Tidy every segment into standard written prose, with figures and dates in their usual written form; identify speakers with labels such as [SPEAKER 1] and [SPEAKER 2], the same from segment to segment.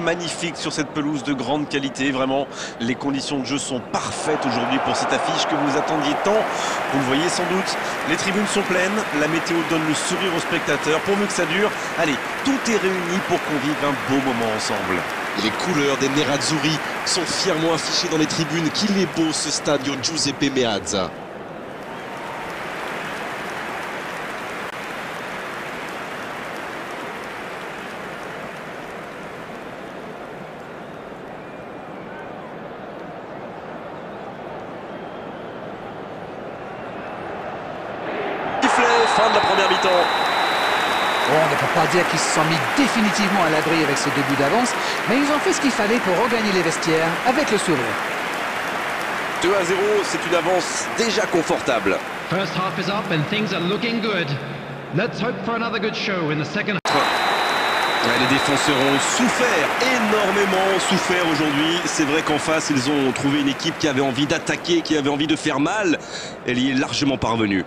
[SPEAKER 1] Magnifique sur cette pelouse de grande qualité, vraiment les conditions de jeu sont parfaites aujourd'hui pour cette affiche que vous attendiez tant. Vous le voyez sans doute, les tribunes sont pleines, la météo donne le sourire aux spectateurs, pourvu que ça dure. Allez, tout est réuni pour qu'on vive un beau moment ensemble.
[SPEAKER 2] Les couleurs des Nerazzurri sont fièrement affichées dans les tribunes. Qu'il est beau ce stadio Giuseppe Meazza.
[SPEAKER 1] Fin de la première mi-temps.
[SPEAKER 3] On ne peut pas dire qu'ils se sont mis définitivement à l'abri avec ce début d'avance, mais ils ont fait ce qu'il fallait pour regagner les vestiaires avec le sourire.
[SPEAKER 1] 2-0, c'est une avance déjà confortable.
[SPEAKER 4] First half is up and things are looking good. Let's hope for another good show in the second half.
[SPEAKER 1] Les défenseurs ont souffert, énormément souffert aujourd'hui. C'est vrai qu'en face, ils ont trouvé une équipe qui avait envie d'attaquer, qui avait envie de faire mal. Elle y est largement parvenue.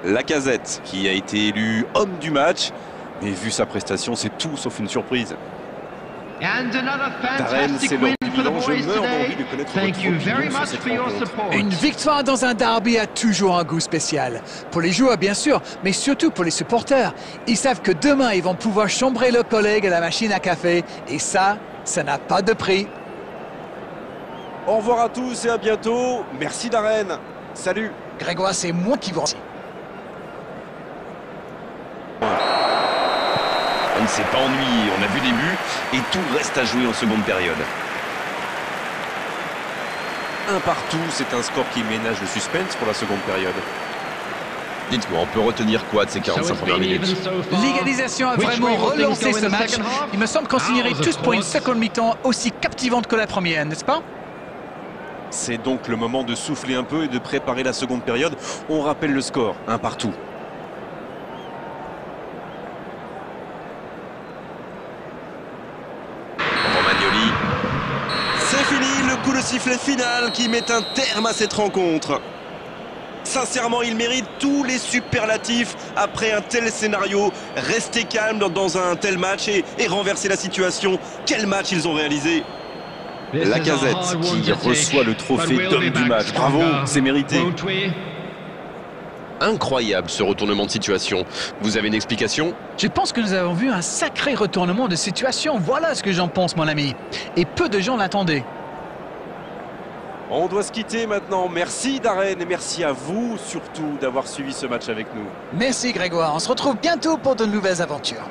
[SPEAKER 1] Lacazette, qui a été élu homme du match, mais vu sa prestation, c'est tout sauf une surprise. Darren, c'est l'heure du bilan. Je meurs d'envie de connaître votre opinion sur cette rencontre.
[SPEAKER 3] Une victoire dans un derby a toujours un goût spécial. Pour les joueurs, bien sûr, mais surtout pour les supporters. Ils savent que demain, ils vont pouvoir chambrer leurs collègues à la machine à café. Et ça n'a pas de prix.
[SPEAKER 1] Au revoir à tous et à bientôt. Merci Darren. Salut.
[SPEAKER 3] Grégoire, c'est moi qui vous remercie.
[SPEAKER 1] On ne s'est pas ennuyé, on a vu des buts et tout reste à jouer en seconde période. Un partout, c'est un score qui ménage le suspense pour la seconde période.
[SPEAKER 2] Dites-moi, on peut retenir quoi de ces 45 premières minutes?
[SPEAKER 3] L'égalisation a vraiment relancé ce match. Il me semble qu'on signerait tous pour une seconde mi-temps aussi captivante que la première, n'est-ce pas?
[SPEAKER 1] C'est donc le moment de souffler un peu et de préparer la seconde période. On rappelle le score, un partout. C'est fini, le coup de sifflet final qui met un terme à cette rencontre. Sincèrement, il mérite tous les superlatifs après un tel scénario. Rester calme dans un tel match et renverser la situation. Quel match ils ont réalisé. Lacazette qui reçoit le trophée d'homme du match. Bravo, c'est mérité.
[SPEAKER 2] Incroyable ce retournement de situation. Vous avez une explication?
[SPEAKER 3] Je pense que nous avons vu un sacré retournement de situation. Voilà ce que j'en pense, mon ami. Et peu de gens l'attendaient.
[SPEAKER 1] On doit se quitter maintenant. Merci Darren et merci à vous surtout d'avoir suivi ce match avec nous.
[SPEAKER 3] Merci Grégoire. On se retrouve bientôt pour de nouvelles aventures.